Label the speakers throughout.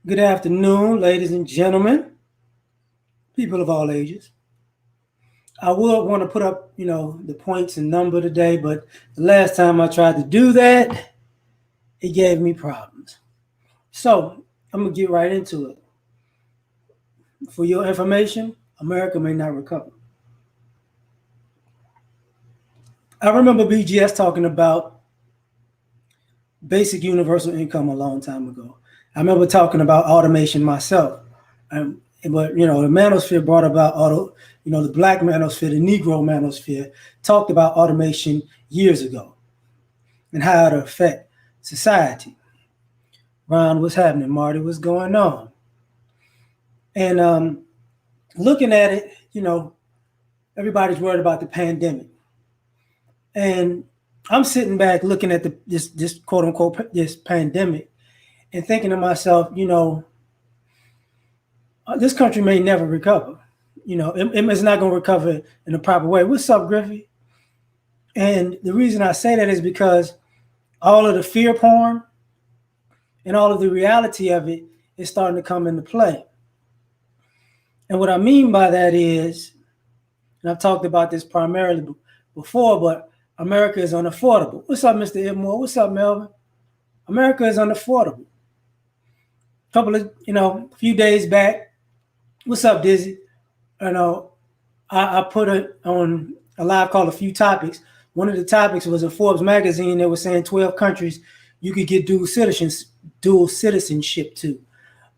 Speaker 1: Good afternoon, ladies and gentlemen, people of all ages. I would want to put up, the points and number today, but the last time I tried to do that, it gave me problems. So I'm gonna get right into it. For your information, America may not recover. I remember BGS talking about basic universal income a long time ago. I remember talking about automation myself. But the manosphere brought about the black manosphere, the Negro manosphere, talked about automation years ago and how it affect society. Ron, what's happening? Marty, what's going on? And looking at it, everybody's worried about the pandemic, and I'm sitting back looking at this quote unquote this pandemic and thinking to myself, this country may never recover. It's not going to recover in a proper way. What's up, Griffey? And the reason I say that is because all of the fear porn and all of the reality of it is starting to come into play. And what I mean by that is, and I've talked about this primarily before, but America is unaffordable. What's up, Mr. Edmore? What's up, Melvin? America is unaffordable. A few days back, what's up, Dizzy? I put it on a live call, a few topics. One of the topics was a Forbes magazine that was saying 12 countries you could get dual citizenship to.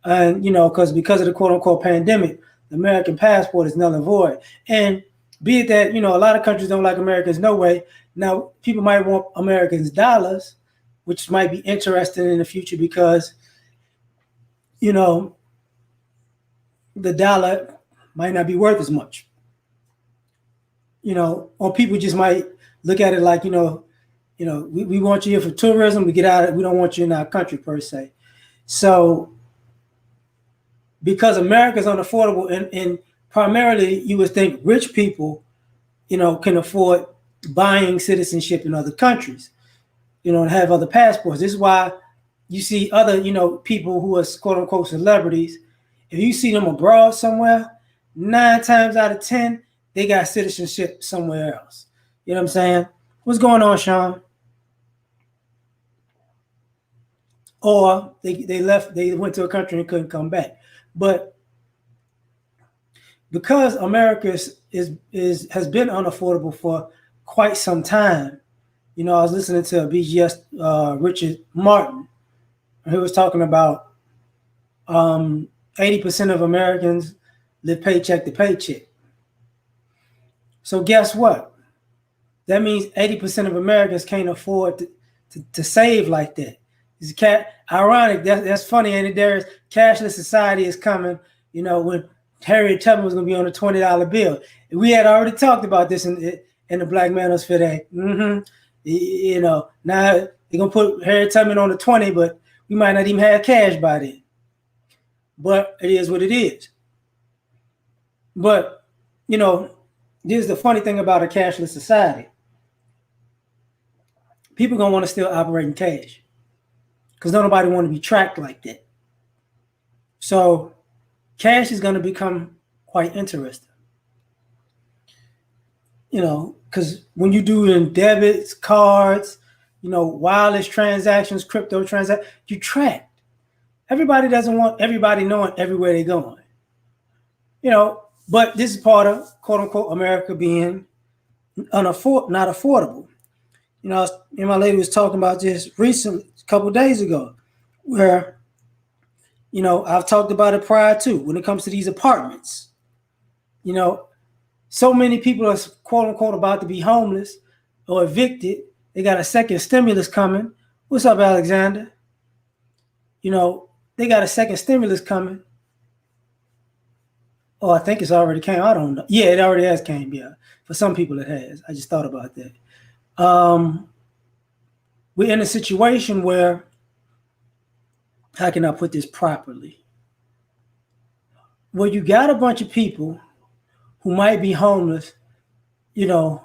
Speaker 1: And, because of the quote unquote pandemic, the American passport is null and void. And be it that, a lot of countries don't like Americans no way. Now, people might want Americans' dollars, which might be interesting in the future because, the dollar might not be worth as much. Or people just might look at it like, we want you here for tourism. We get out of it. We don't want you in our country per se. So because America is unaffordable and primarily you would think rich people, can afford buying citizenship in other countries, and have other passports. This is why you see other, people who are quote unquote celebrities. If you see them abroad somewhere, 9 times out of 10, they got citizenship somewhere else. You know what I'm saying? What's going on, Sean? Or they went to a country and couldn't come back. But because America has been unaffordable for quite some time, I was listening to BGS Richard Martin. He was talking about 80% of Americans live paycheck to paycheck. So guess what? That means 80% of Americans can't afford to save like that. It's ironic. That's funny, ain't it? There's cashless society is coming. When Harriet Tubman was going to be on a $20 bill. We had already talked about this in the Black Manosphere Act. Now they're going to put Harriet Tubman on the 20, but we might not even have cash by then. But it is what it is. But, this is the funny thing about a cashless society. People going to want to still operate in cash because nobody want to be tracked like that. So cash is going to become quite interesting. Because when you do in debits, cards, wireless transactions, crypto transactions, you tracked. Everybody doesn't want everybody knowing everywhere they're going. But this is part of quote unquote America being not affordable. My lady was talking about this recently, a couple of days ago, where I've talked about it prior to when it comes to these apartments. So many people are quote unquote about to be homeless or evicted. They got a second stimulus coming. What's up, Alexander? They got a second stimulus coming. Oh, I think it's already came. I don't know. Yeah, it already has came. Yeah, for some people it has. I just thought about that. We're in a situation where, how can I put this properly? Where you got a bunch of people who might be homeless, but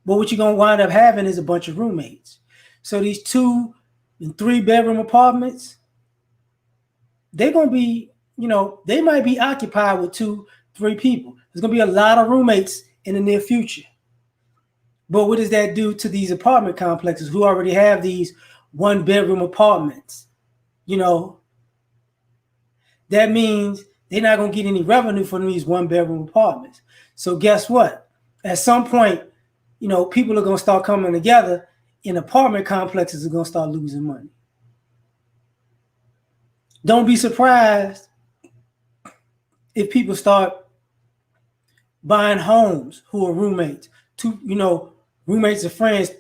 Speaker 1: what you're going to wind up having is a bunch of roommates. So these 2 and 3 bedroom apartments, they're going to be, they might be occupied with 2-3 people. There's going to be a lot of roommates in the near future. But what does that do to these apartment complexes who already have these 1-bedroom apartments? That means they're not going to get any revenue from these 1-bedroom apartments. So guess what? At some point, people are going to start coming together, and apartment complexes are going to start losing money. Don't be surprised if people start buying homes who are roommates, roommates or friends,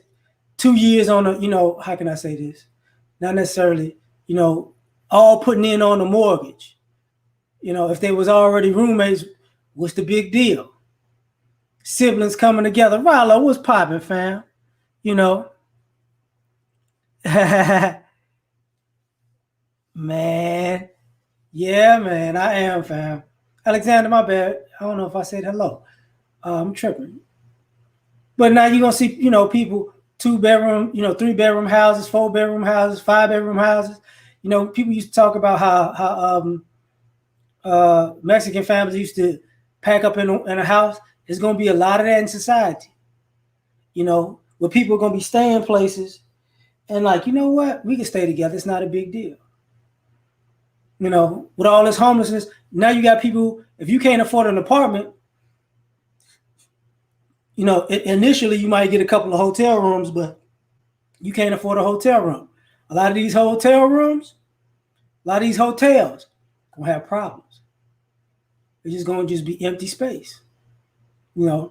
Speaker 1: 2 years on a, how can I say this? Not necessarily, all putting in on the mortgage. If they was already roommates, what's the big deal? Siblings coming together. Rallo, what's popping, fam? Man. Yeah, man, I am, fam. Alexander, my bad. I don't know if I said hello. I'm tripping. But now you're going to see, people 2-bedroom, 3-bedroom houses, 4-bedroom houses, 5-bedroom houses. People used to talk about how Mexican families used to pack up in a house. There's going to be a lot of that in society, where people are going to be staying places and like, you know what? We can stay together. It's not a big deal. With all this homelessness, now you got people, if you can't afford an apartment, initially you might get a couple of hotel rooms, but you can't afford a hotel room. A lot of these hotels going to have problems. It's just going to be empty space. For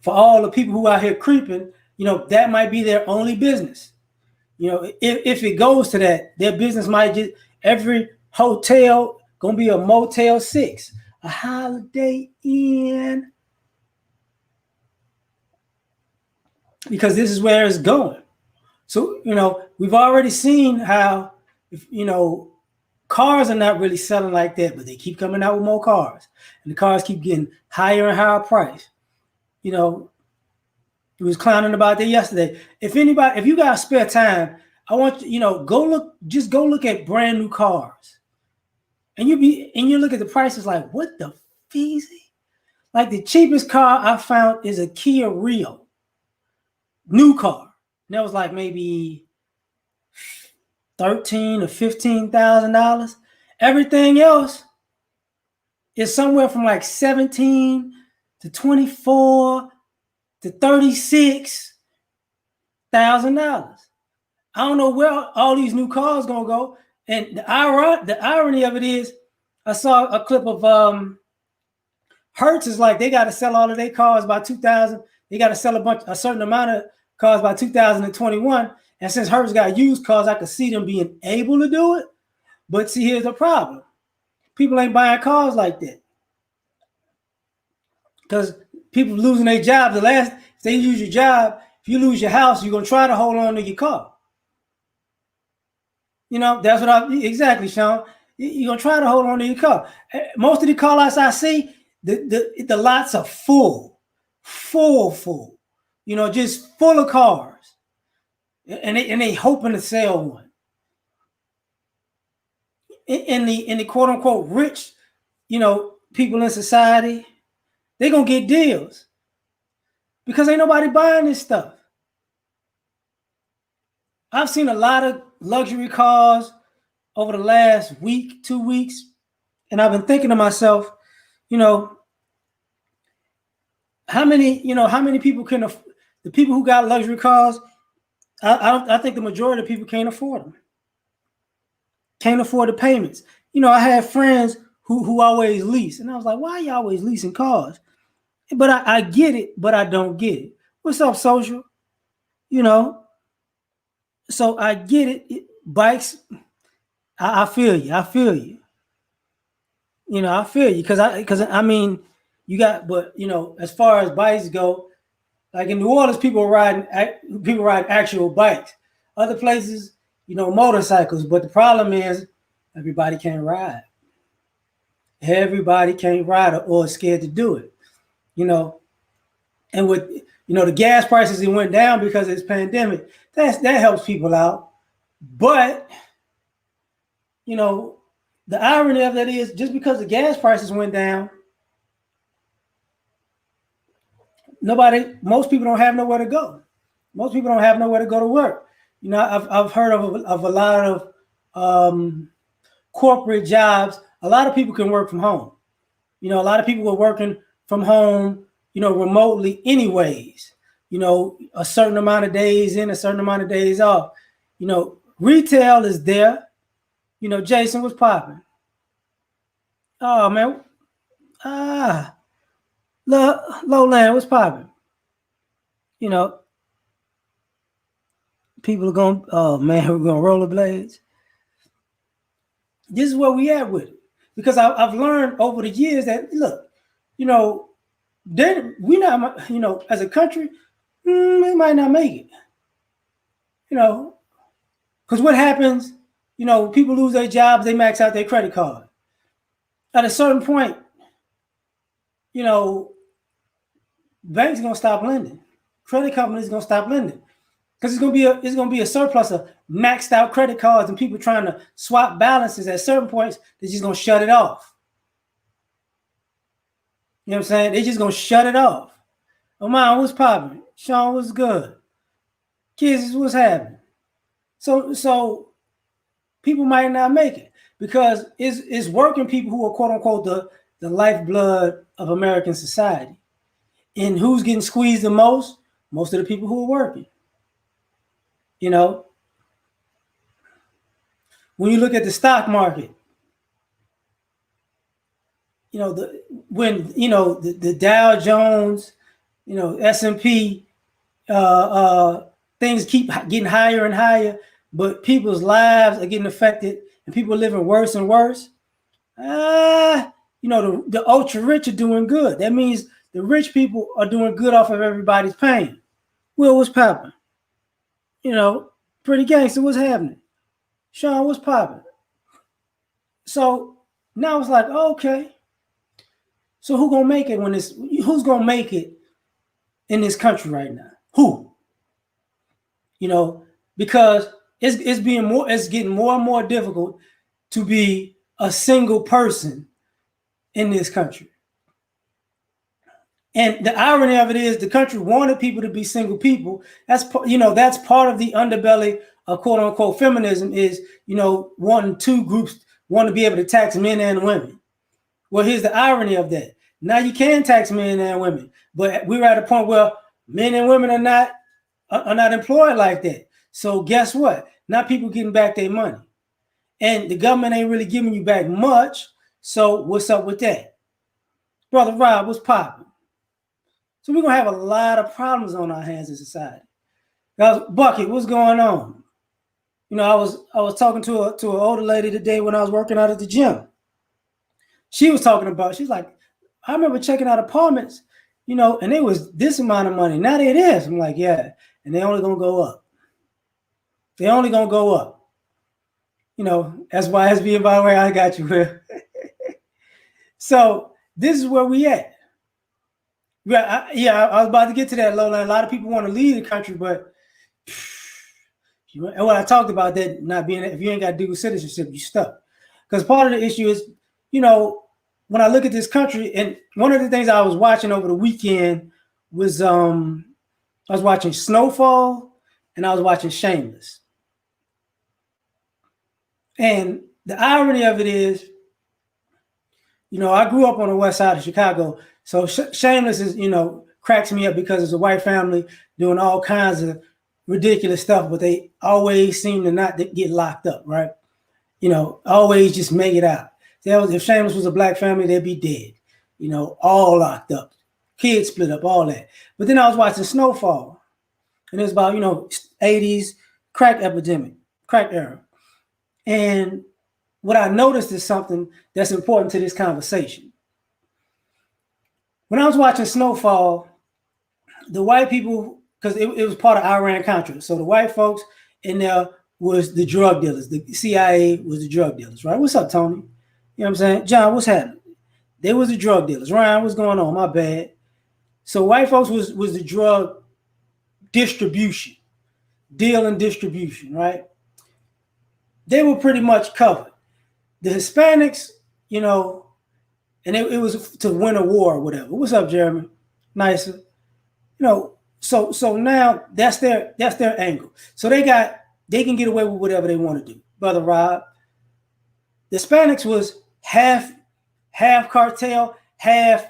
Speaker 1: all the people who out here creeping, that might be their only business. If it goes to that, their business might just, every hotel going to be a Motel 6, a Holiday Inn. Because this is where it's going. So, we've already seen how, cars are not really selling like that, but they keep coming out with more cars. And the cars keep getting higher and higher price. We was clowning about that yesterday. If you got spare time, I want you, go look at brand new cars. And you look at the prices like, what the feezy? Like the cheapest car I found is a Kia Rio. New car. And that was like maybe $13,000 to $15,000. Everything else is somewhere from like $17,000 to $24,000 to $36,000. I don't know where all these new cars gonna go. And the irony of it is, I saw a clip of Hertz is like they got to sell all of their cars by 2000. They got to sell a certain amount of cars by 2021. And since Hertz got used cars, I could see them being able to do it. But see, here's the problem. People ain't buying cars like that. Because people losing their jobs. If they lose your job, if you lose your house, you're going to try to hold on to your car. That's exactly, Sean. You're going to try to hold on to your car. Most of the car lots I see, the lots are full. Just full of cars. And they hoping to sell one. In the quote unquote rich, people in society, they're gonna get deals because ain't nobody buying this stuff. I've seen a lot of luxury cars over the last week, 2 weeks, and I've been thinking to myself, how many people can the people who got luxury cars? I think the majority of people can't afford them. Can't afford the payments. I have friends who always lease, and I was like, why are you always leasing cars? But I get it, but I don't get it. What's up, social? So I get it. Bikes, I feel you. I feel you because I mean, you got, but as far as bikes go, like in New Orleans, people ride actual bikes. Other places, motorcycles. But the problem is, everybody can't ride. Everybody can't ride or is scared to do it. And with the gas prices, it went down because of this pandemic. That helps people out. But You know, the irony of that is just because the gas prices went down, most people don't have nowhere to go. Most people don't have nowhere to go to work. You know, I've heard of a lot of corporate jobs. A lot of people can work from home. You know, a lot of people were working from home, you know, remotely anyways. You know, a certain amount of days in, a certain amount of days off. You know, retail is there. You know, Jason was popping. Oh man, ah, Lowland was popping. You know, people are going. Oh man, we're going rollerblades. This is where we at with it, because I've learned over the years that look, you know, we not, you know, as a country, we might not make it. You know, because what happens? You know, people lose their jobs, they max out their credit card. At a certain point, you know, banks are gonna stop lending. Credit companies are gonna stop lending. Because it's gonna be a surplus of maxed out credit cards and people trying to swap balances. At certain points, they're just gonna shut it off. You know what I'm saying? They're just gonna shut it off. Oman, what's popping? Sean, what's good? Kids, what's happening? So people might not make it because it's working people who are quote unquote the lifeblood of American society. And who's getting squeezed the most? Most of the people who are working. You know, when you look at the stock market, you know, the Dow Jones, you know, S&P, things keep getting higher and higher, but people's lives are getting affected and people are living worse and worse. You know, the ultra rich are doing good. That means the rich people are doing good off of everybody's pain. Will, what's popping? You know, pretty gangster, what's happening? Sean, what's popping? So now it's like, okay, so who's gonna make it who's gonna make it in this country right now? Who? You know, because it's getting more and more difficult to be a single person in this country. And the irony of it is the country wanted people to be single people. That's part of the underbelly of quote unquote feminism is, you know, wanting two groups want to be able to tax men and women. Well, here's the irony of that. Now you can tax men and women, but we're at a point where men and women are not employed like that. So guess what? Now people getting back their money. And the government ain't really giving you back much. So what's up with that? Brother Rob, what's popping? So we're gonna have a lot of problems on our hands in society. Now, Bucket, what's going on? You know, I was talking to an older lady today when I was working out at the gym. She's like, I remember checking out apartments, you know, and it was this amount of money. Now they this. I'm like, yeah, and they only gonna go up. They only gonna go up. You know, that's why SB, by the way, I got you here. So this is where we at. I was about to get to that, Lola. A lot of people want to leave the country, but what I talked about that not being, if you ain't got dual citizenship, you stuck. Because part of the issue is, you know, when I look at this country, and one of the things I was watching over the weekend was I was watching Snowfall and I was watching Shameless. And the irony of it is, you know, I grew up on the west side of Chicago. So Shameless is, you know, cracks me up because it's a white family doing all kinds of ridiculous stuff, but they always seem to not get locked up, right? You know, always just make it out. If Shameless was a black family, they'd be dead, you know, all locked up, kids split up, all that. But then I was watching Snowfall, and it was about, you know, 80s crack epidemic, crack era. And what I noticed is something that's important to this conversation. When I was watching Snowfall, the white people, because it was part of Iran-Contra, so the white folks in there was the drug dealers. The CIA was the drug dealers, right? What's up, Tony? You know what I'm saying? John, what's happening? They was the drug dealers. Ryan, what's going on? My bad. So white folks was the drug distribution, deal and distribution, right? They were pretty much covered. the Hispanics, you know, and it was to win a war or whatever. What's up, Jeremy? Nicer. You know, so now that's their angle. So they can get away with whatever they want to do. Brother Rob, the Hispanics was half cartel, half,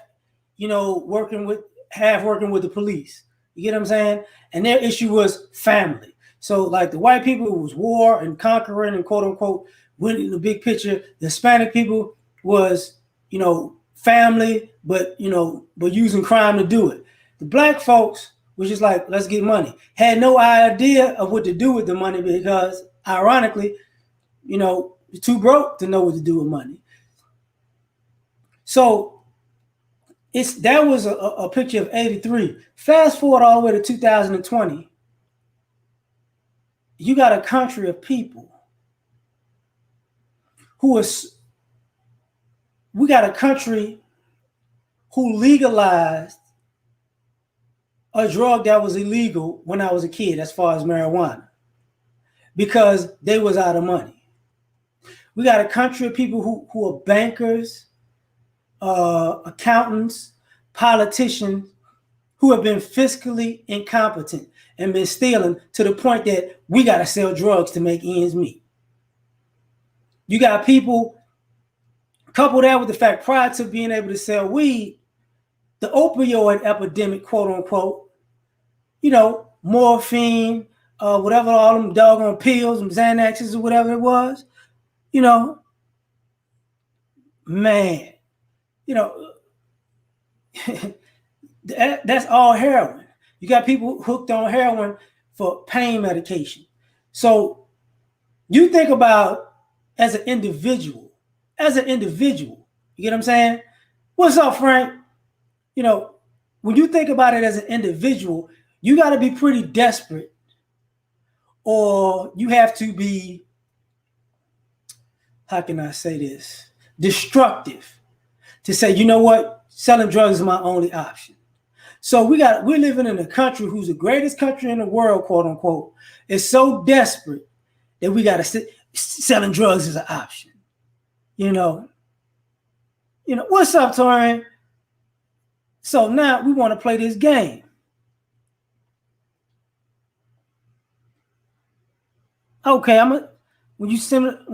Speaker 1: you know, working with the police. You get what I'm saying? And their issue was family. So like the white people, it was war and conquering and quote unquote winning the big picture. The Hispanic people was, you know, family, but using crime to do it. The black folks was just like, let's get money. Had no idea of what to do with the money because, ironically, you know, you're too broke to know what to do with money. So that was a picture of 83. Fast forward all the way to 2020. You got a country of people we got a country who legalized a drug that was illegal when I was a kid, as far as marijuana, because they was out of money. We got a country of people who are bankers, accountants, politicians, who have been fiscally incompetent and been stealing to the point that we got to sell drugs to make ends meet. You got people, couple that with the fact prior to being able to sell weed, the opioid epidemic, quote unquote, you know, morphine, whatever, all them doggone pills, them Xanaxes or whatever it was, you know, man, you know, that's all heroin. You got people hooked on heroin for pain medication. So you think about as an individual, you get what I'm saying? What's up, Frank? You know, when you think about it as an individual, you got to be pretty desperate, or you have to be, how can I say this, destructive, to say, you know what, selling drugs is my only option. So we're living in a country who's the greatest country in the world, quote unquote, is so desperate that we got to selling drugs as an option. You know, what's up, Torian? So now we want to play this game. Okay, when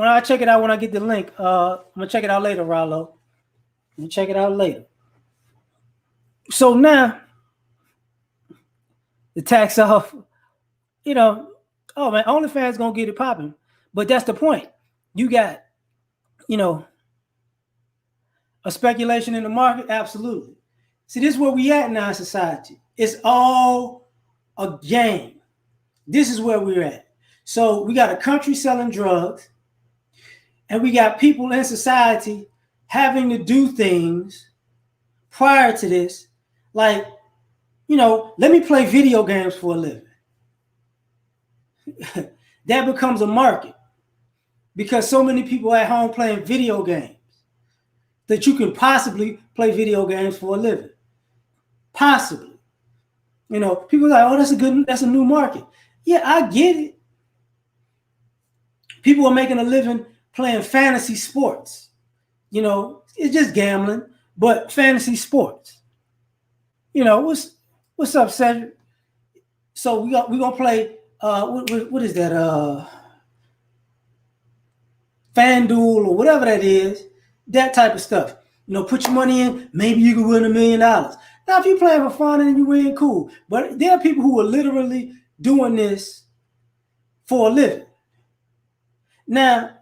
Speaker 1: I check it out, when I get the link, I'm gonna check it out later, Rollo. You check it out later. So now the tax off, you know, oh man, OnlyFans gonna get it popping. But that's the point. You got, you know, a speculation in the market, absolutely. See, this is where we at in our society. It's all a game. This is where we're at. So we got a country selling drugs, and we got people in society having to do things prior to this, like, you know, let me play video games for a living. That becomes a market because so many people at home playing video games that you can possibly play video games for a living. Possibly. You know, people are like, oh, that's a new market. Yeah, I get it. People are making a living playing fantasy sports. You know, it's just gambling, but fantasy sports. You know, what's up, Cedric? So we're gonna play what is that? FanDuel or whatever that is, that type of stuff. You know, put your money in, maybe you can win $1 million. Now, if you're playing for fun and you win, cool. But there are people who are literally doing this for a living. Now,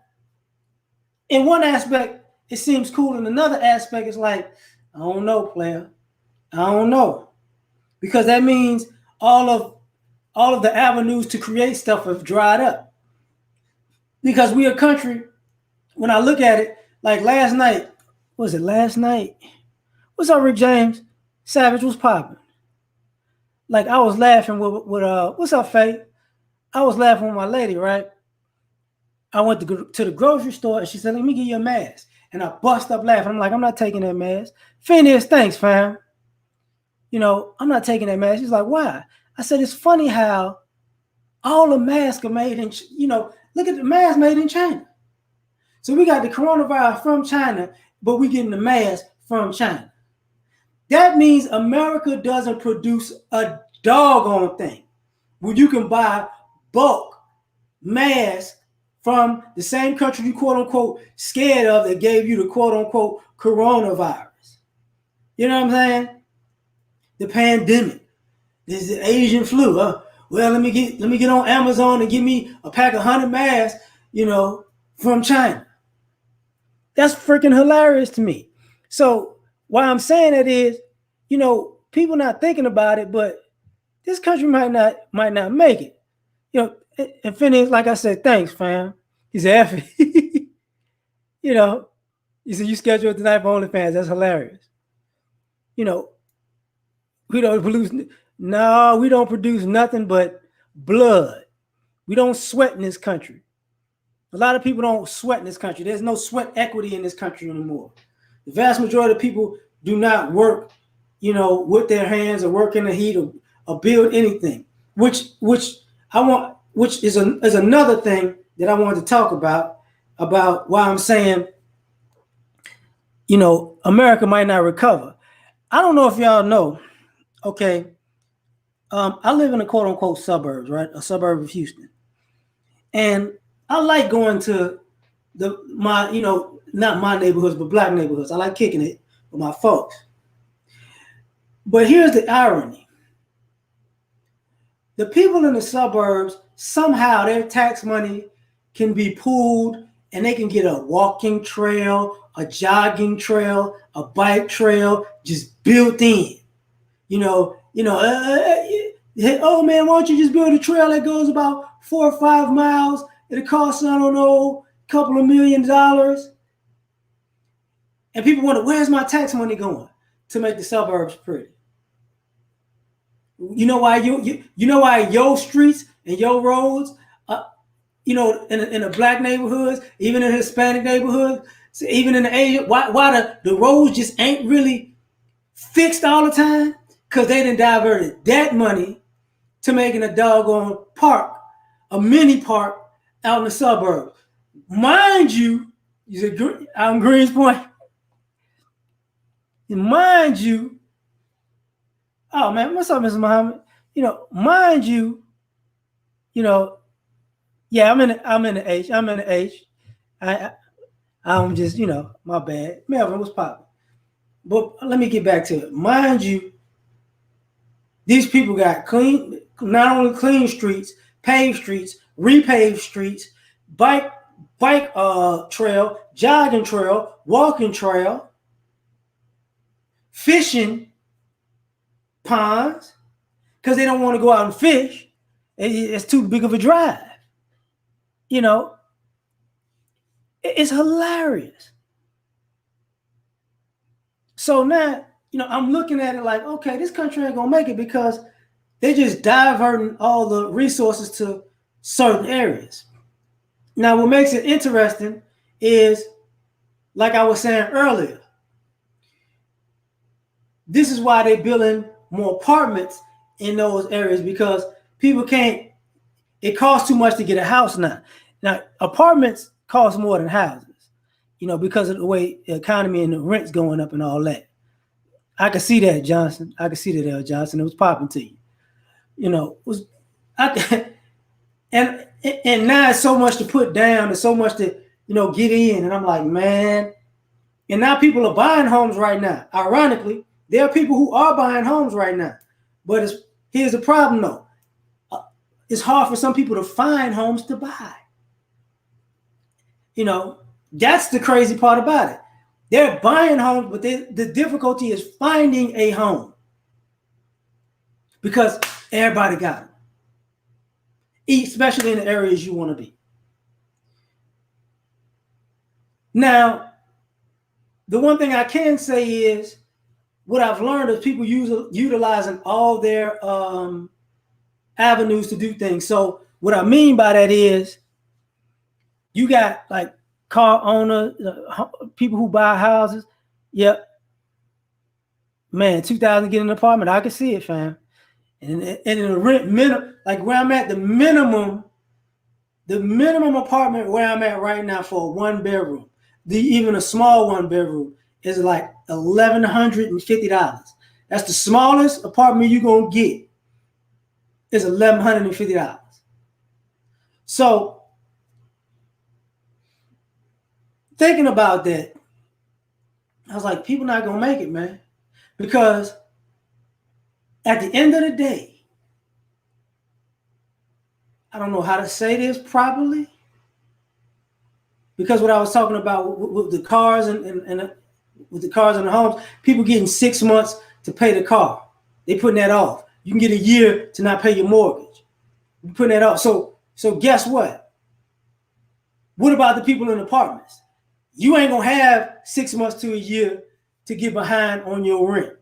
Speaker 1: in one aspect, it seems cool. In another aspect, it's like, I don't know, player. I don't know. Because that means all of the avenues to create stuff have dried up. Because we're a country, when I look at it, like last night, was it last night? What's up, Rick James? Savage was popping. Like I was laughing with what's up, Faye? I was laughing with my lady, right? I went to the grocery store and she said, let me give you a mask. And I bust up laughing. I'm like, I'm not taking that mask. Phineas, thanks, fam. You know, I'm not taking that mask. She's like, why? I said, it's funny how all the masks are made in, you know, look at the mask made in China. So we got the coronavirus from China, but we getting the mask from China. That means America doesn't produce a doggone thing where you can buy bulk masks from the same country you quote unquote scared of that gave you the quote unquote coronavirus. You know what I'm saying? The pandemic. This is the Asian flu. Well, let me get on Amazon and give me a pack of 100 masks, from China. That's freaking hilarious to me. So why I'm saying that is, people not thinking about it, but this country might not make it. And Phineas, like I said, thanks, fam. He said, F he said, you scheduled tonight for OnlyFans. That's hilarious. We don't produce, no, we don't produce nothing but blood. We don't sweat in this country. A lot of people don't sweat in this country. There's no sweat equity in this country anymore. The vast majority of people do not work, with their hands or work in the heat or build anything, which is another thing that I wanted to talk about why I'm saying, America might not recover. I don't know if y'all know, okay, I live in a quote unquote suburbs, right? A suburb of Houston. And I like going to not my neighborhoods, but black neighborhoods. I like kicking it with my folks. But here's the irony. The people in the suburbs, somehow their tax money can be pooled and they can get a walking trail, a jogging trail, a bike trail just built in. Oh man, why don't you just build a trail that goes about 4 or 5 miles? It costs, I don't know, a couple of $1 million. And people wonder, where's my tax money going? To make the suburbs pretty. You know why your streets and your roads, in the black neighborhoods, even in Hispanic neighborhoods, even in the Asian, why the roads just ain't really fixed all the time? Because they done diverted that money to making a doggone park, a mini park out in the suburbs. Mind you, out in Greens Point, mind you, oh man, what's up, Mr. Muhammad? Mind you, yeah, I'm in the H. I'm just, my bad. Melvin, what's popping? But let me get back to it. Mind you, these people got not only clean streets, paved streets, repaved streets, bike trail, jogging trail, walking trail, fishing ponds, because they don't want to go out and fish. It's too big of a drive. It's hilarious. So now, I'm looking at it like, okay, this country ain't gonna make it because they're just diverting all the resources to certain areas. Now, what makes it interesting is, like I was saying earlier, this is why they're building more apartments in those areas, because people can't, it costs too much to get a house now. Now, apartments cost more than houses, because of the way the economy and the rent's going up and all that. I can see that, Johnson. I can see that, L. Johnson. It was popping to you. And now it's so much to put down and so much to, get in. And I'm like, man. And now people are buying homes right now. Ironically, there are people who are buying homes right now. But here's the problem, though. It's hard for some people to find homes to buy. That's the crazy part about it. They're buying homes, but the difficulty is finding a home because everybody got them, especially in the areas you want to be. Now, the one thing I can say is what I've learned is people utilizing all their avenues to do things. So what I mean by that is you got like car owners, people who buy houses. Yep. Man, 2,000 get an apartment. I can see it, fam. And the rent minimum, like where I'm at, the minimum The minimum apartment where I'm at right now for a 1 bedroom, even a small 1 bedroom, is like $1,150. That's the smallest apartment you're gonna get. Is $1,150. So thinking about that, I was like, people not gonna make it, man, because at the end of the day, I don't know how to say this properly, because what I was talking about with the cars and with the cars and the homes, people getting 6 months to pay the car. They putting that off. You can get a year to not pay your mortgage. You putting that off. So guess what? What about the people in apartments? You ain't gonna have 6 months to a year to get behind on your rent.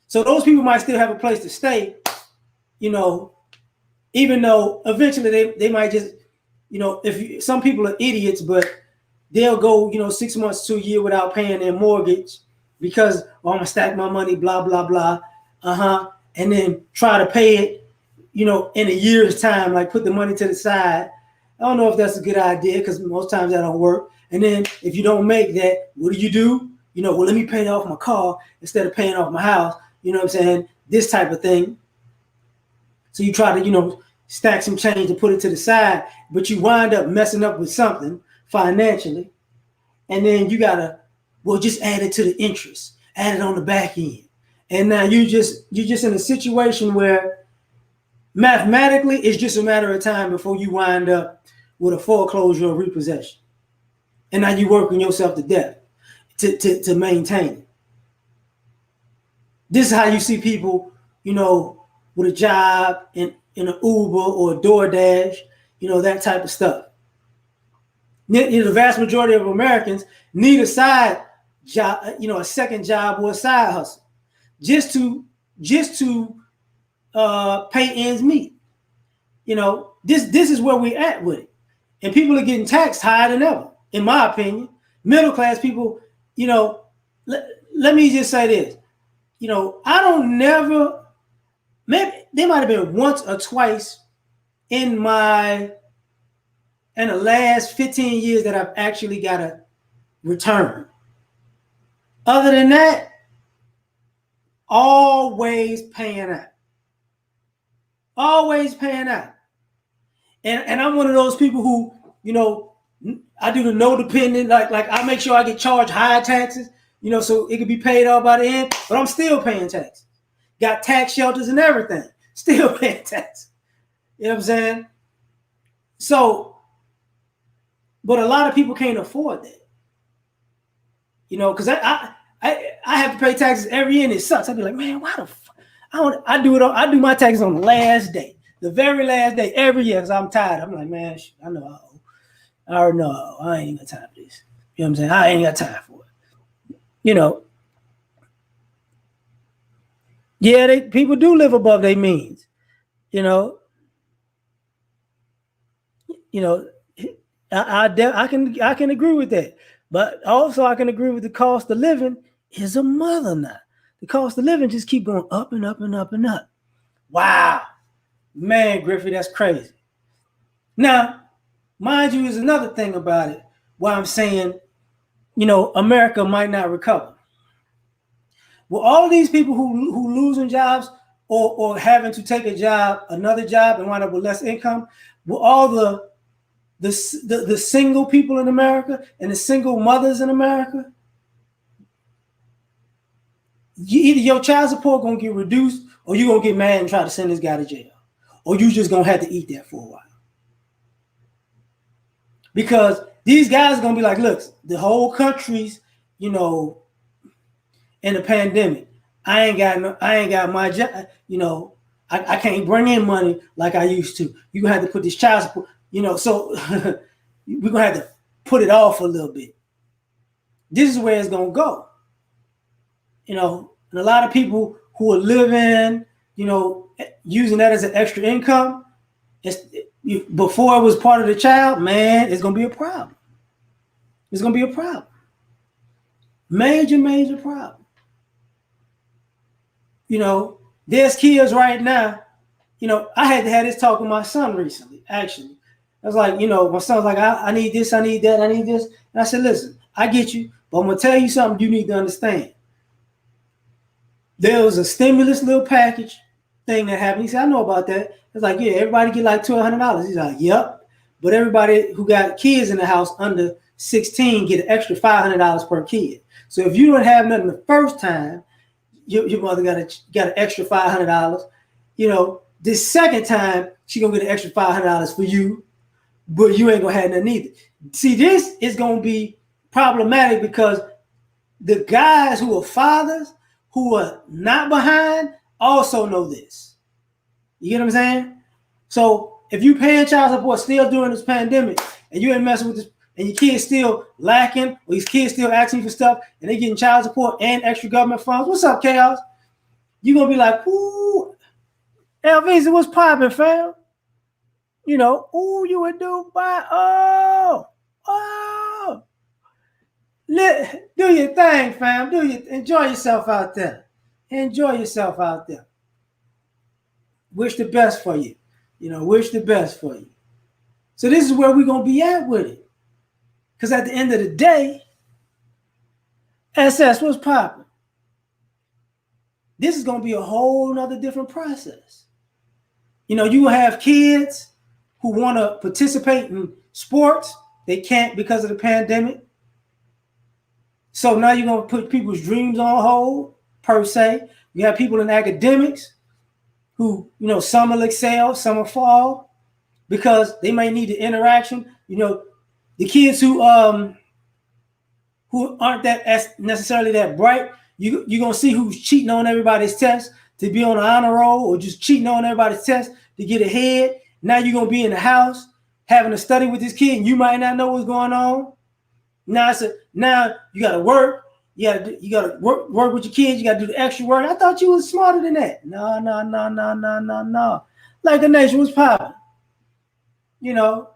Speaker 1: So those people might still have a place to stay, even though eventually they might just, some people are idiots, but they'll go, 6 months to a year without paying their mortgage because, I'm gonna stack my money, blah, blah, blah. And then try to pay it, in a year's time, like put the money to the side. I don't know if that's a good idea because most times that don't work. And then if you don't make that, what do? Well, let me pay off my car instead of paying off my house. You know what I'm saying? This type of thing. So you try to, stack some change to put it to the side, but you wind up messing up with something financially. And then you gotta, just add it to the interest, add it on the back end. And now you're just in a situation where mathematically it's just a matter of time before you wind up with a foreclosure or repossession. And now you're working yourself to death to maintain it. This is how you see people, with a job in an Uber or a DoorDash, that type of stuff. The vast majority of Americans need a side job, a second job or a side hustle, just to pay ends meet. This is where we're at with it, and people are getting taxed higher than ever, in my opinion. Middle class people, let me just say this, I don't never, maybe there might have been once or twice in the last 15 years that I've actually got a return. Other than that, always paying out. Always paying out. And I'm one of those people who, I do the no dependent, like I make sure I get charged high taxes, so it can be paid off by the end, but I'm still paying taxes. Got tax shelters and everything. Still paying taxes. You know what I'm saying? So, but a lot of people can't afford that. Because I have to pay taxes every year and it sucks. I'd be like, man, why the fuck? I do my taxes on the last day, the very last day every year because I'm tired. I'm like, man, I know I owe. I already know I ain't got time for this. You know what I'm saying? I ain't got time for it. Yeah, people do live above their means. I can agree with that, but also I can agree with the cost of living is a mother now. The cost of living just keep going up and up and up and up. Wow, man, Griffey, that's crazy. Now, mind you, is another thing about it. Why I'm saying, America might not recover. Well, all of these people who losing jobs or having to take another job and wind up with less income, will all the single people in America and the single mothers in America, either your child support gonna get reduced or you gonna get mad and try to send this guy to jail, or you just gonna have to eat that for a while. Because these guys are gonna be like, look, the whole country's, in a pandemic. I ain't got my job, I can't bring in money like I used to. You're gonna have to put this child support, so we're gonna have to put it off a little bit. This is where it's gonna go. And a lot of people who are living, using that as an extra income, before it was part of the child, man, it's gonna be a problem. It's gonna be a problem. Major problem. There's kids right now I had to have this talk with my son recently, actually. I was like, my son's like, I need this, I need that, I need this. And I said, listen, I get you, but I'm going to tell you something you need to understand. There was a stimulus little package thing that happened. He said, I know about that. It's like, yeah, everybody get like $1,200. He's like, yep. But everybody who got kids in the house under 16 get an extra $500 per kid. So if you don't have nothing the first time, your mother got an extra $500. This second time, she going to get an extra $500 for you, but you ain't going to have nothing either. See, this is going to be problematic because the guys who are fathers, who are not behind, also know this. You get what I'm saying? So if you paying child support still during this pandemic and you ain't messing with this, and your kids still lacking, or these kids still asking for stuff, and they getting child support and extra government funds, what's up, Chaos? You're going to be like, ooh, Elvisa, what's popping, fam? Ooh, you a Dubai, oh. Do your thing, fam. Enjoy yourself out there. Wish the best for you. Wish the best for you. So this is where we're going to be at with it. Because at the end of the day, SS, what's popping? This is going to be a whole nother different process. You will have kids who want to participate in sports. They can't because of the pandemic. So now you're going to put people's dreams on hold, per se. You have people in academics who, some will excel, some will fall because they may need the interaction. The kids who aren't that necessarily that bright, you're going to see who's cheating on everybody's test to be on an honor roll or just cheating on everybody's test to get ahead. Now you're going to be in the house having to study with this kid and you might not know what's going on. Now you got to work. You got to work with your kids. You got to do the extra work. I thought you was smarter than that. No. Like the nation was popping.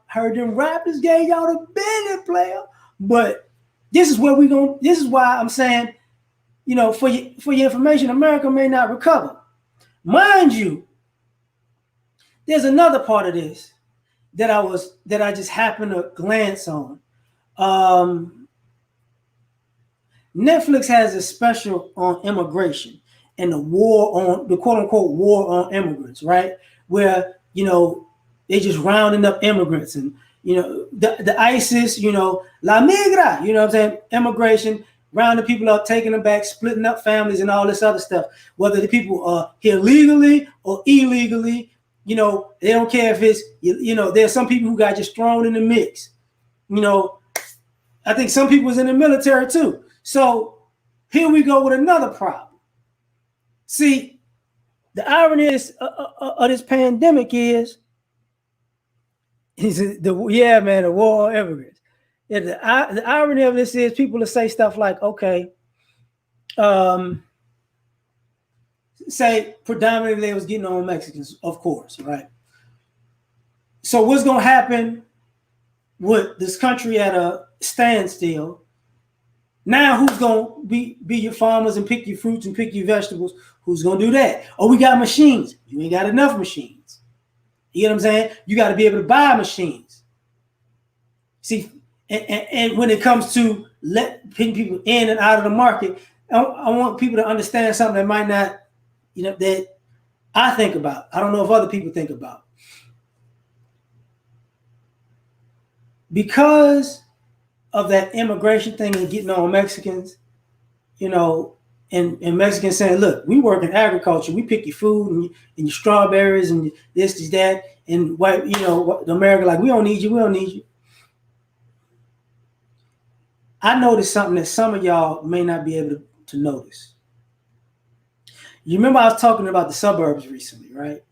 Speaker 1: Heard them rappers gave y'all the business, player. But this is where this is why I'm saying, for your information, America may not recover. Mind you, there's another part of this that I just happened to glance on. Netflix has a special on immigration and the quote unquote war on immigrants, right? Where, they just rounding up immigrants and, the ISIS, La Migra, what I'm saying? Immigration, rounding people up, taking them back, splitting up families and all this other stuff. Whether the people are here legally or illegally, they don't care if it's, there's some people who got just thrown in the mix. I think some people was in the military too. So here we go with another problem. See, the irony of this pandemic is the war on immigrants. Yeah, the irony of this is people will say stuff like, okay, say predominantly they was getting on Mexicans, of course, right? So what's going to happen with this country at a standstill? Now who's going to be your farmers and pick your fruits and pick your vegetables? Who's going to do that? Oh, we got machines. You ain't got enough machines. You know what I'm saying? You got to be able to buy machines. See, and when it comes to putting people in and out of the market, I want people to understand something that might not, that I think about. I don't know if other people think about. Because of that immigration thing and getting on Mexicans, and Mexicans saying, look, we work in agriculture. We pick your food and your strawberries and this, that, and white, America, like, we don't need you. I noticed something that some of y'all may not be able to notice. You remember I was talking about the suburbs recently, right?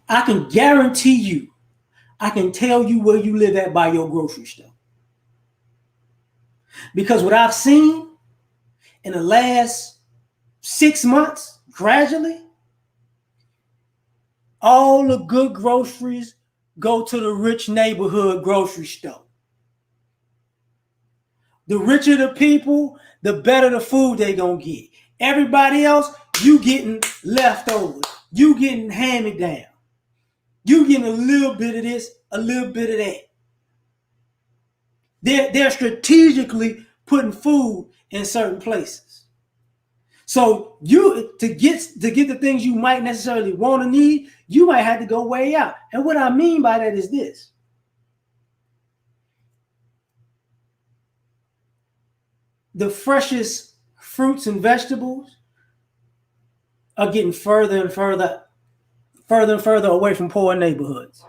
Speaker 1: I can guarantee you, I can tell you where you live at by your grocery store. Because what I've seen in the last 6 months, gradually, all the good groceries go to the rich neighborhood grocery store. The richer the people, the better the food they gonna get. Everybody else, you getting leftovers, you getting hand-me-down, you getting a little bit of this, a little bit of that. They're strategically putting food in certain places. So you to get the things you might necessarily want to need, you might have to go way out. And what I mean by that is this. The freshest fruits and vegetables are getting further and further away from poor neighborhoods.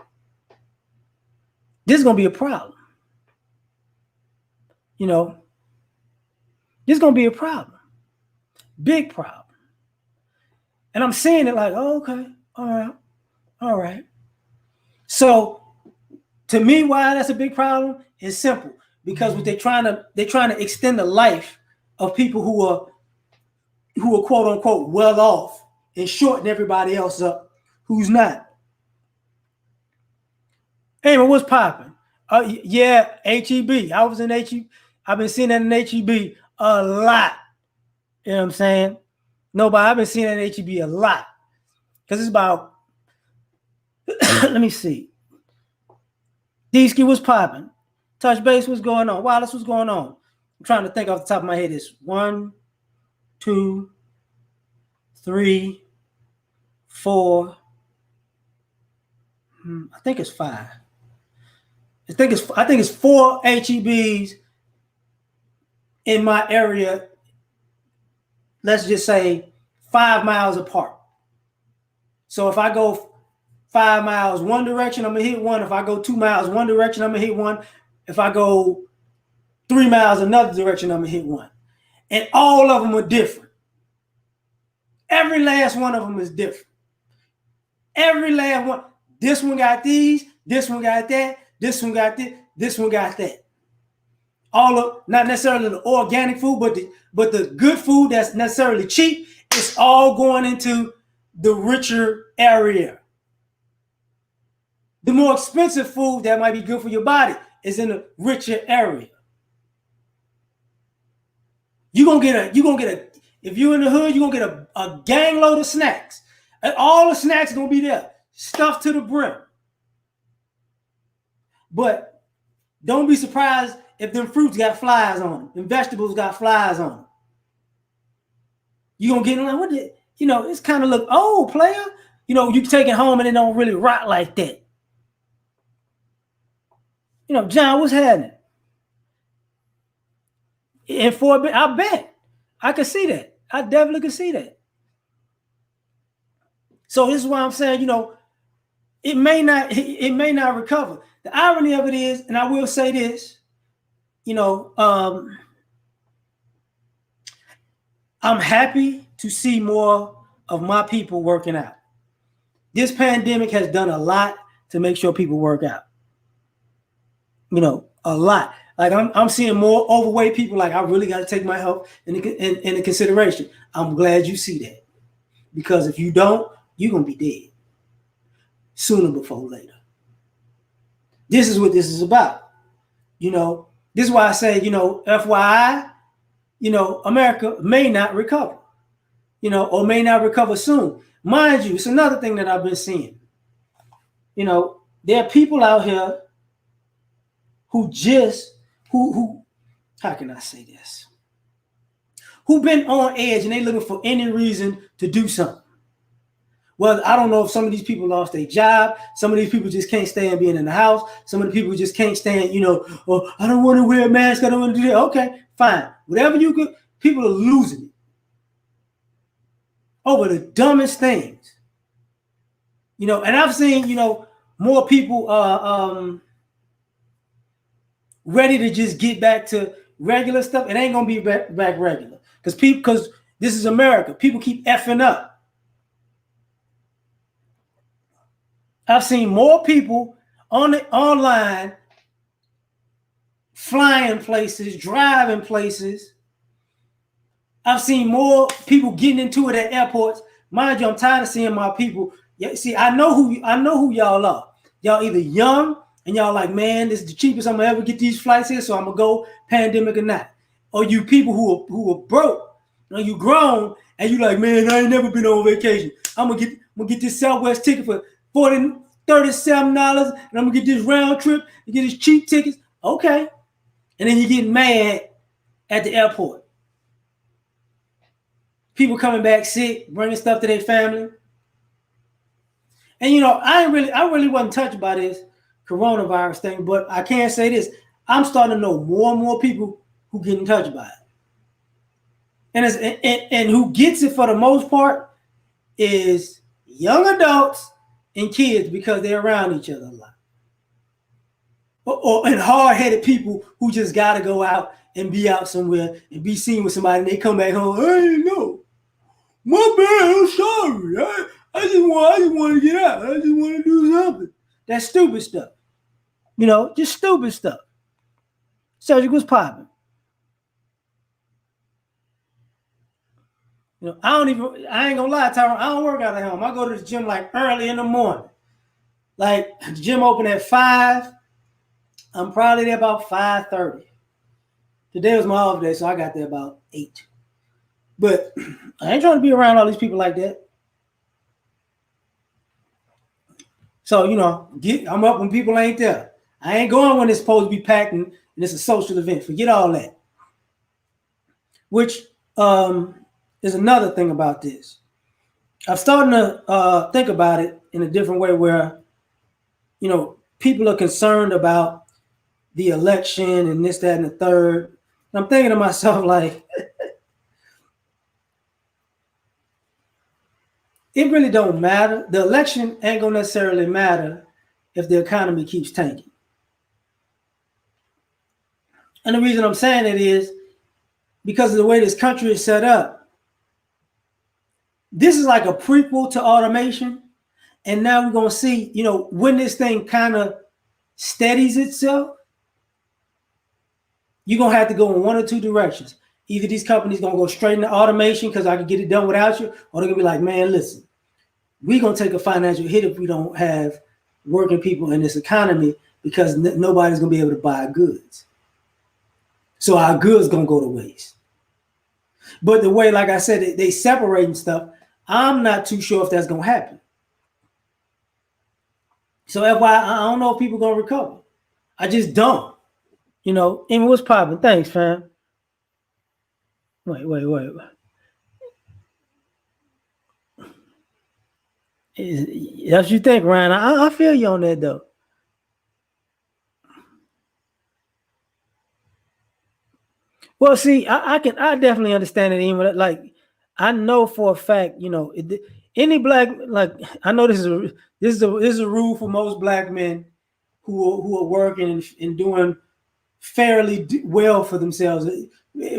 Speaker 1: This is going to be a problem. You know, this is going to be a problem. Big problem. And I'm saying it like, oh, okay, all right. So to me, why that's a big problem is simple. Because what they're trying to extend the life of people who are quote unquote well off and shorten everybody else up who's not. Hey, man, what's popping? Yeah, HEB. I was in HEB. I've been seeing that in HEB a lot. You know what I'm saying? No, but I've been seeing that in HEB a lot. Because it's about, let me see. D-Ski, what's popping? Touch base, what's going on? Wallace, what's going on? I'm trying to think off the top of my head. It's 1, 2, 3, 4. I think it's 5. I think it's 4 HEBs in my area. Let's just say 5 miles apart. So if I go 5 miles one direction, I'm gonna hit one. If I go 2 miles one direction, I'm gonna hit one. If I go 3 miles another direction, I'm gonna hit one. And all of them are different. Every last one of them is different. Every last one. This one got these. This one got that. This one got this. This one got that. All of, not necessarily the organic food, but the good food that's necessarily cheap. It's all going into the richer area. The more expensive food that might be good for your body is in a richer area. You're gonna get a, if you're in the hood, you're gonna get a gang load of snacks. And all the snacks are gonna be there, stuffed to the brim. But don't be surprised if them fruits got flies on them, and vegetables got flies on them. You're gonna get like, what the, it's kind of look old, player. You take it home and it don't really rot like that. John, what's happening? And for a bit, I bet I could see that. I definitely could see that. So this is why I'm saying, it may not recover. The irony of it is, and I will say this, I'm happy to see more of my people working out. This pandemic has done a lot to make sure people work out. A lot. Like I'm seeing more overweight people. Like I really got to take my health into consideration. I'm glad you see that, because if you don't, you're gonna be dead sooner before later. This is what this is about. This is why I say, FYI, America may not recover, or may not recover soon. Mind you, it's another thing that I've been seeing. There are people out here who how can I say this? Who've been on edge and they looking for any reason to do something. Well, I don't know if some of these people lost their job. Some of these people just can't stand being in the house. Some of the people just can't stand, oh, I don't want to wear a mask. I don't want to do that. Okay, fine. Whatever you could, people are losing it over the dumbest things. And I've seen, more people ready to just get back to regular stuff. It ain't gonna be back regular because this is America. People keep effing up. I've seen more people online flying places, driving places. I've seen more people getting into it at airports. Mind you, I'm tired of seeing my people. Yeah, see, I know who y'all are. Y'all either young and y'all like, man, this is the cheapest I'm gonna ever get these flights here, so I'm gonna go, pandemic or not. Or you people who are broke, you grown And you like, man, I ain't never been on vacation. I'm gonna get this Southwest ticket for $37, and I'm gonna get this round trip and get these cheap tickets. Okay. And then you get mad at the airport. People coming back sick, bringing stuff to their family. And you know, I really wasn't touched by this coronavirus thing, but I can say this. I'm starting to know more and more people who getting touched by it. And who gets it for the most part is young adults and kids because they're around each other a lot. And hard-headed people who just got to go out and be out somewhere and be seen with somebody and they come back home, I didn't know. My bad, I'm sorry. I just want to get out. I just want to do something. That's stupid stuff. You know, just stupid stuff. Cedric was popping. You know, I ain't gonna lie, Tyron, I don't work out at home. I go to the gym like early in the morning. Like the gym open at 5. I'm probably there about 5:30. Today was my off day, so I got there about 8. But I ain't trying to be around all these people like that. So, you know, I'm up when people ain't there. I ain't going when it's supposed to be packed and it's a social event. Forget all that. Which is another thing about this. I'm starting to think about it in a different way where, you know, people are concerned about the election and this, that, and the third. And I'm thinking to myself, like, it really don't matter. The election ain't gonna necessarily matter if the economy keeps tanking. And the reason I'm saying it is because of the way this country is set up. This is like a prequel to automation. And now we're gonna see, you know, when this thing kind of steadies itself, you're gonna have to go in one or two directions. Either these companies gonna go straight into automation because I can get it done without you, or they're gonna be like, man, listen, we're gonna take a financial hit if we don't have working people in this economy because nobody's gonna be able to buy goods. So our goods gonna go to waste. But the way, like I said, they separating stuff, I'm not too sure if that's gonna happen. So FYI, I don't know if people gonna recover. I just don't. You know, and what's popping? Thanks, fam. Wait. That's what you think, Ryan. I feel you on that though. Well, see, I definitely understand it. Even like, I know for a fact, you know, any black, like, I know this is a rule for most black men who are working and doing fairly well for themselves.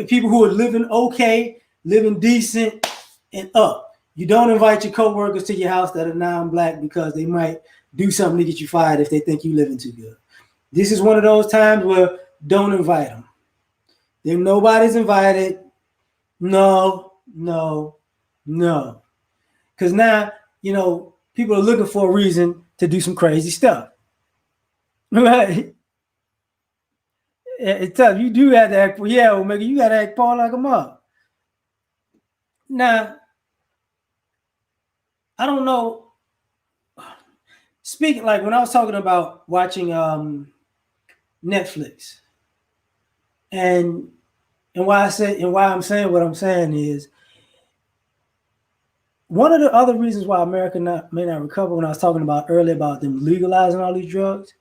Speaker 1: People who are living okay, living decent, and up. You don't invite your coworkers to your house that are non-black because they might do something to get you fired if they think you living too good. This is one of those times where don't invite them. If nobody's invited, no. Because now, you know, people are looking for a reason to do some crazy stuff. Right? It's tough. You do have to act, yeah, Omega, you got to act Paul like a mom. Now, I don't know. Speaking, like when I was talking about watching Netflix, and why I'm saying what I'm saying is one of the other reasons why America may not recover. When I was talking about earlier about them legalizing all these drugs,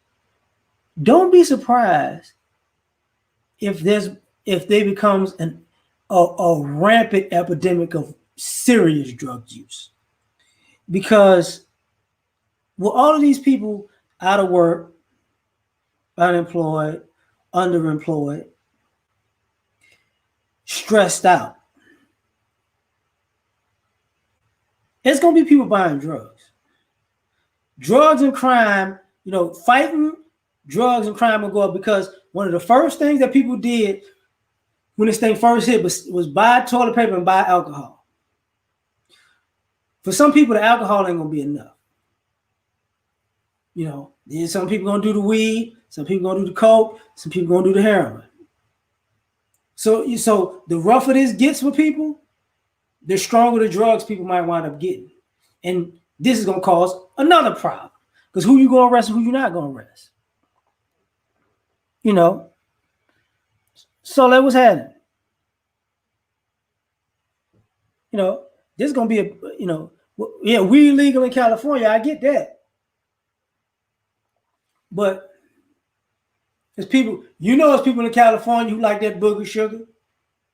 Speaker 1: don't be surprised if they becomes a rampant epidemic of serious drug use, because with all of these people out of work, unemployed, underemployed, stressed out, it's going to be people buying drugs. Drugs and crime, you know, fighting drugs and crime will go up because one of the first things that people did when this thing first hit was buy toilet paper and buy alcohol. For some people, the alcohol ain't going to be enough. You know, then some people going to do the weed, some people going to do the coke, some people going to do the heroin. So the rougher this gets for people, the stronger the drugs people might wind up getting. And this is going to cause another problem. Because who you going to arrest and who you not going to arrest? You know? So that was happening. You know, this is going to be a, you know, yeah, weed legal in California. I get that. But there's people, you know, there's people in California who like that booger sugar.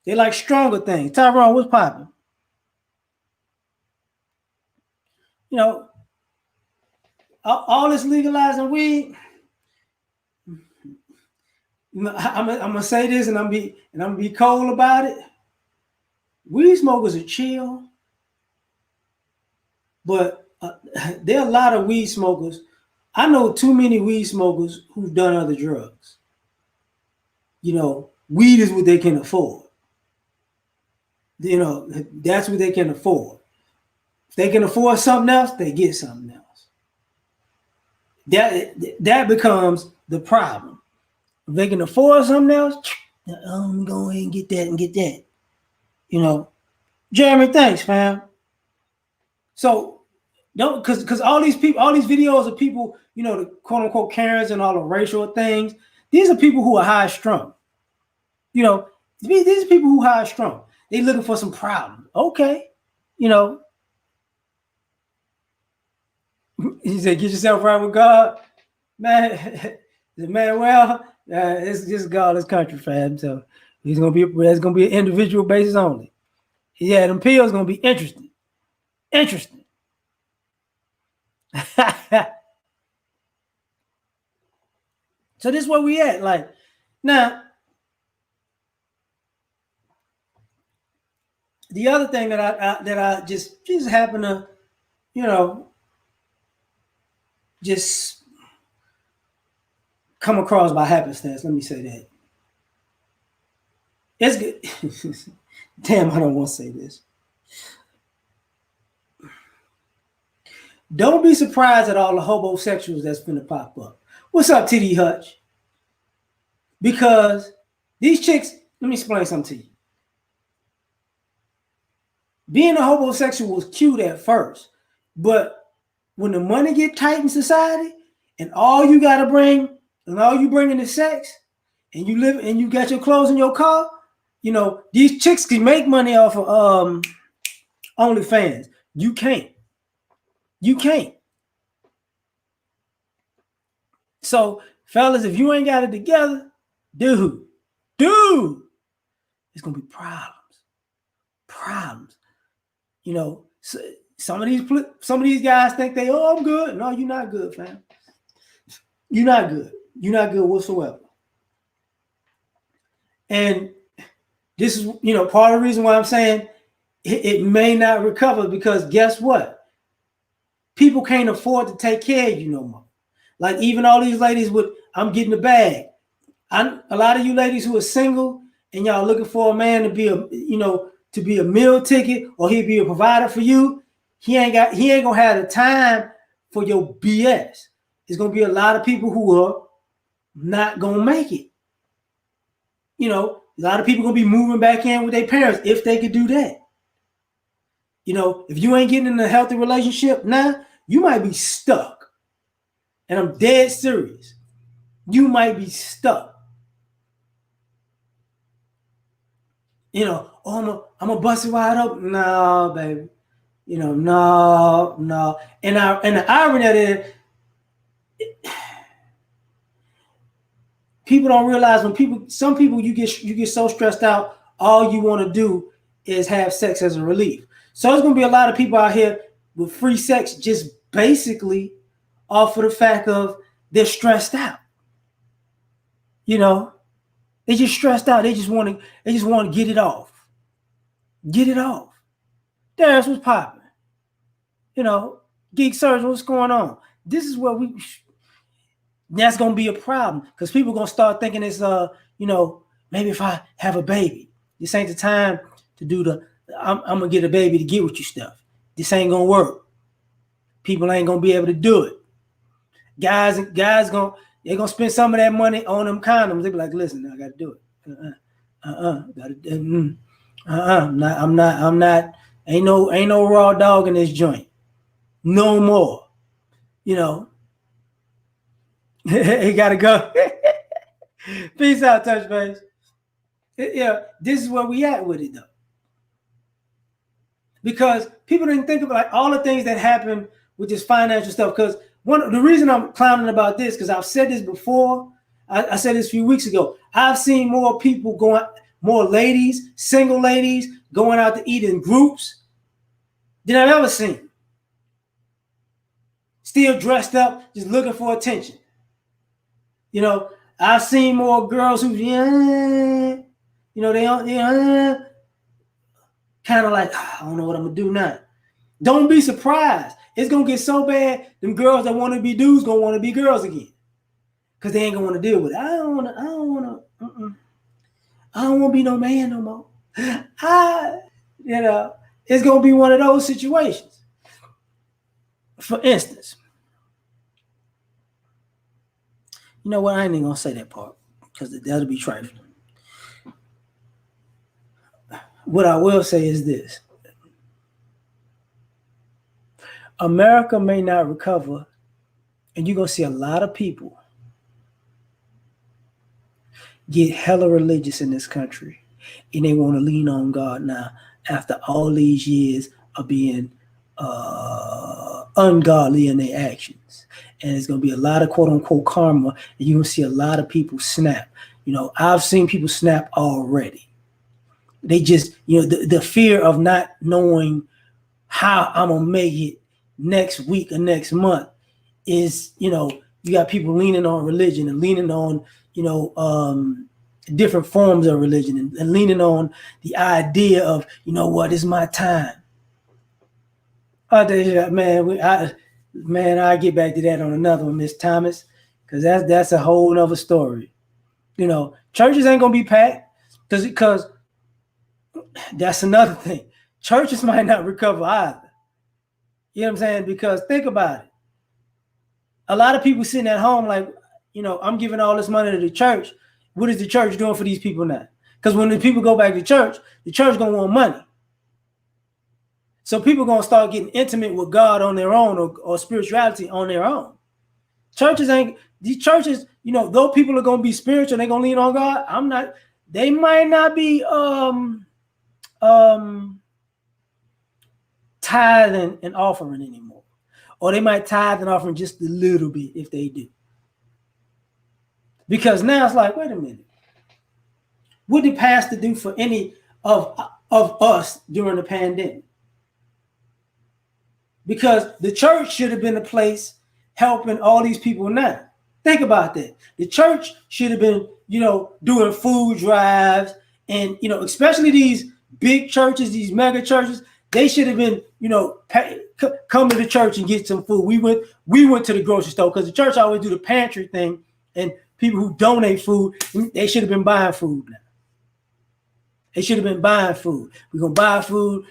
Speaker 1: They like stronger things. Tyrone, what's popping? You know, all this legalizing weed. I'm gonna say this, and I'm gonna be cold about it. Weed smokers are chill, but there are a lot of weed smokers. I know too many weed smokers who've done other drugs. You know, weed is what they can afford. You know, that's what they can afford. If they can afford something else, they get something else. That becomes the problem. If they can afford something else, I'm going to go ahead and get that and get that. You know, Jeremy, thanks, fam. So don't, because all these people, all these videos of people, you know, the quote unquote Karens and all the racial things. These are people who are high strung. You know, these are people who are high strung. They looking for some problem. Okay, you know. He said, "Get yourself right with God, man." Man, well, it's just godless country, fam. So there's gonna be an individual basis only. Yeah, them pills gonna be interesting. Interesting. So this is where we at. Like now, the other thing that I just happen to, you know, just come across by happenstance. Let me say that. It's good. Damn, I don't want to say this. Don't be surprised at all the homosexuals that's gonna pop up. What's up, TD Hutch? Because these chicks, let me explain something to you. Being a homosexual was cute at first, but when the money get tight in society, and all you gotta bring, and all you bringing is sex, and you live and you got your clothes in your car, you know, these chicks can make money off of OnlyFans. You can't. You can't. So, fellas, if you ain't got it together, dude, it's gonna be problems. Problems. You know, so some of these guys think they, oh, I'm good. No, you're not good, fam. You're not good. You're not good whatsoever. And this is, you know, part of the reason why I'm saying it may not recover, because guess what? People can't afford to take care of you no more. Like even all these ladies with, I'm getting the bag. A lot of you ladies who are single and y'all looking for a man to be a, you know, to be a meal ticket, or he'd be a provider for you. He ain't gonna have the time for your BS. There's gonna be a lot of people who are not gonna make it. You know, a lot of people gonna be moving back in with their parents if they could do that. You know, if you ain't getting in a healthy relationship now, you might be stuck. And I'm dead serious. You might be stuck. You know, oh, I'm gonna bust it wide open. No, baby. You know, no. And the irony of it, people don't realize when some people you get so stressed out, all you want to do is have sex as a relief. So there's gonna be a lot of people out here with free sex just basically off of the fact of they're stressed out. You know, they just stressed out. They just want to get it off. Get it off. That's what's popping. You know, Geek Surgeon, what's going on? This is where that's gonna be a problem, because people are gonna start thinking it's you know, maybe if I have a baby, this ain't the time to do I'm gonna get a baby to get with you stuff. This ain't gonna work. People ain't gonna be able to do it. Guys they're gonna spend some of that money on them condoms. They be like, listen, I gotta do it. I'm not Ain't no raw dog in this joint. No more. You know. He gotta go. Peace out, touch base. Yeah, this is where we at with it though. Because people didn't think about like all the things that happen with this financial stuff. Because the reason I'm clowning about this, because I've said this before. I said this a few weeks ago. I've seen more people more ladies, single ladies, going out to eat in groups than I've ever seen. Still dressed up, just looking for attention. You know, I've seen more girls who, they kind of like, I don't know what I'm gonna do now. Don't be surprised. It's gonna get so bad. Them girls that want to be dudes gonna want to be girls again, cause they ain't gonna want to deal with it. I don't want to be no man no more. It's gonna be one of those situations. For instance, you know what? I ain't even gonna say that part because that'll be trifling. What I will say is this: America may not recover, and you're gonna see a lot of people get hella religious in this country, and they want to lean on God now after all these years of being ungodly in their actions. And it's going to be a lot of quote unquote karma, and you're going to see a lot of people snap. I've seen people snap already. They just, the fear of not knowing how I'm going to make it next week or next month is, you got people leaning on religion and leaning on, different forms of religion and leaning on the idea of, it's my time. I'll get back to that on another one, Miss Thomas, because that's a whole nother story. Churches ain't gonna be packed because that's another thing. Churches might not recover either. You know what I'm saying? Because think about it. A lot of people sitting at home like, I'm giving all this money to the church. What is the church doing for these people now? Because when the people go back to church, the church gonna want money. So people are going to start getting intimate with God on their own or spirituality on their own. These churches, though people are going to be spiritual, they're going to lean on God. They might not be tithing and offering anymore. Or they might tithe and offering just a little bit if they do. Because now it's like, wait a minute. What did pastor do for any of us during the pandemic? Because the church should have been a place helping all these people now. Think about that. The church should have been, doing food drives and, especially these big churches, these mega churches, they should have been, come to the church and get some food. We went to the grocery store because the church always do the pantry thing, and people who donate food, they should have been buying food now. They should have been buying food. We're going to buy food,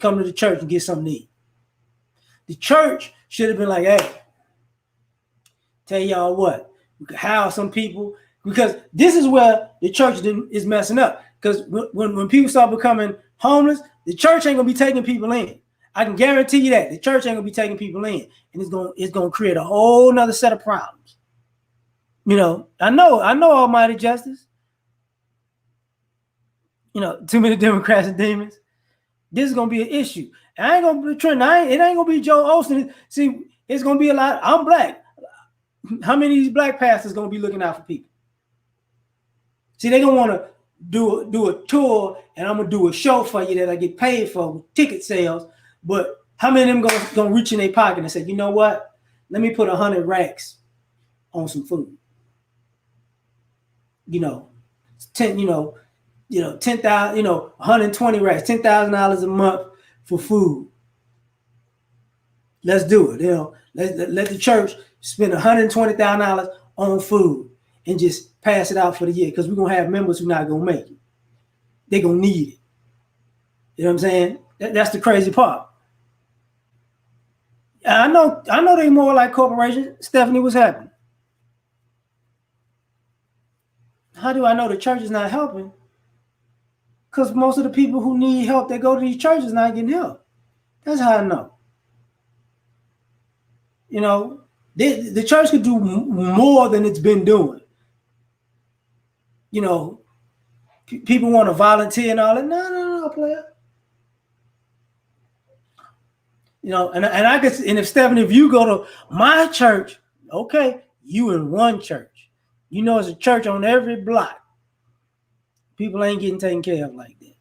Speaker 1: come to the church and get something to eat. The church should have been like, hey, tell y'all what, we could house some people, because this is where the church is messing up. Because when people start becoming homeless, the church ain't gonna be taking people in. I can guarantee you that the church ain't gonna be taking people in, and it's gonna create a whole nother set of problems. I know Almighty Justice. Too many Democrats and demons. This is gonna be an issue. I ain't gonna be trending. It ain't gonna be Joe Osteen. See, it's gonna be a lot. I'm black. How many of these black pastors gonna be looking out for people? See, they gonna want to do a tour, and I'm gonna do a show for you that I get paid for with ticket sales. But how many of them gonna reach in their pocket and say, you know what? Let me put 100 racks on some food. 10,000. 120 racks, $10,000 a month for food. Let's do it. Let the church spend $120,000 on food and just pass it out for the year, because we're gonna have members who not gonna make it. They're gonna need it. You know what I'm saying? That's the crazy part. I know they more like corporations. Stephanie, what's happening? How do I know the church is not helping? Because most of the people who need help that go to these churches not getting help. That's how I know. You know, the church could do more than it's been doing. You know, people want to volunteer and all that. No, player. You know, and I guess, and if Stephanie, if you go to my church, okay, you in one church. You know, it's a church on every block. People ain't getting taken care of like that.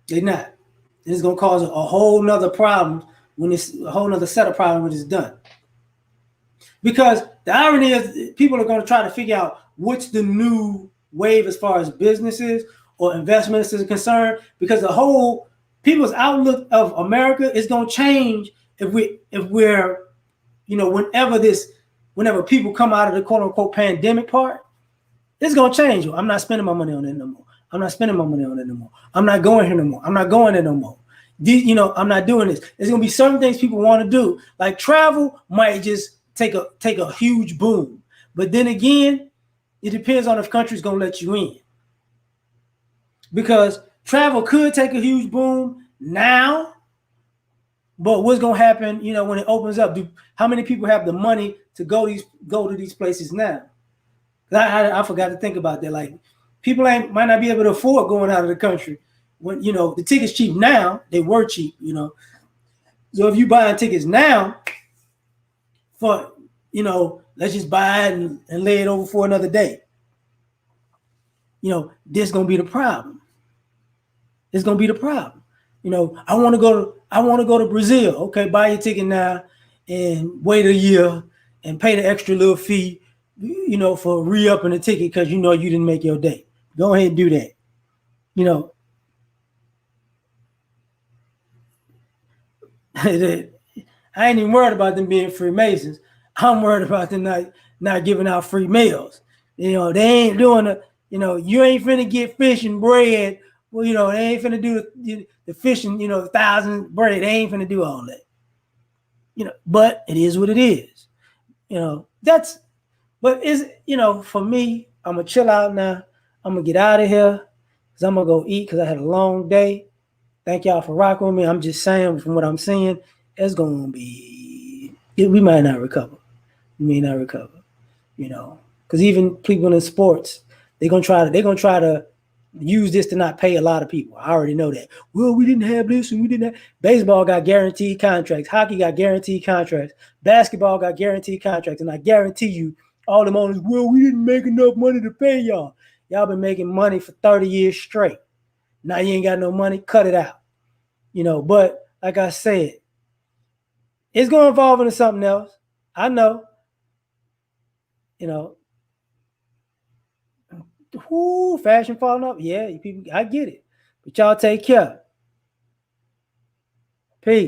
Speaker 1: They're not. It's gonna cause a whole nother problem when it's a whole nother set of problems when it's done. Because the irony is, people are gonna try to figure out what's the new wave as far as businesses or investments is concerned. Because the whole people's outlook of America is gonna change if we're you know, whenever people come out of the quote unquote pandemic part, it's gonna change. I'm not spending my money on it no more. I'm not spending my money on it no more. I'm not going here no more. I'm not going there no more. You know, I'm not doing this. There's gonna be certain things people want to do, like travel might just take a huge boom. But then again, it depends on if country's gonna let you in, because travel could take a huge boom now. But what's gonna happen, you know, when it opens up? How many people have the money to go to these places now? I forgot to think about that. Like, people might not be able to afford going out of the country when, you know, the tickets cheap now. They were cheap, you know. So if you buying tickets now for, you know, let's just buy it and lay it over for another day. You know, this is gonna be the problem. It's gonna be the problem. You know, I want to go to Brazil. Okay, buy your ticket now and wait a year and pay the extra little fee, you know, for re-upping the ticket because you know you didn't make your day. Go ahead and do that. You know, I ain't even worried about them being Freemasons. I'm worried about them not giving out free meals. You know, they ain't doing it. You know, you ain't finna get fish and bread. Well, you know, they ain't finna do the fish and, you know, 1,000 bread. They ain't finna do all that. You know, but it is what it is. You know, but you know, for me, I'm gonna chill out now. I'm gonna get out of here because I'm gonna go eat because I had a long day. Thank y'all for rocking with me. I'm just saying, from what I'm seeing, it's gonna be, we might not recover. We may not recover. You know, because even people in sports, they're gonna try to use this to not pay a lot of people. I already know that. Well, we didn't have this and we didn't have. Baseball got guaranteed contracts. Hockey got guaranteed contracts. Basketball got guaranteed contracts. And I guarantee you, all the owners, well, we didn't make enough money to pay y'all. Y'all been making money for 30 years straight. Now you ain't got no money, cut it out. You know, but like I said, it's going to evolve into something else. I know. You know, fashion falling up. Yeah, people, I get it. But y'all take care. Peace.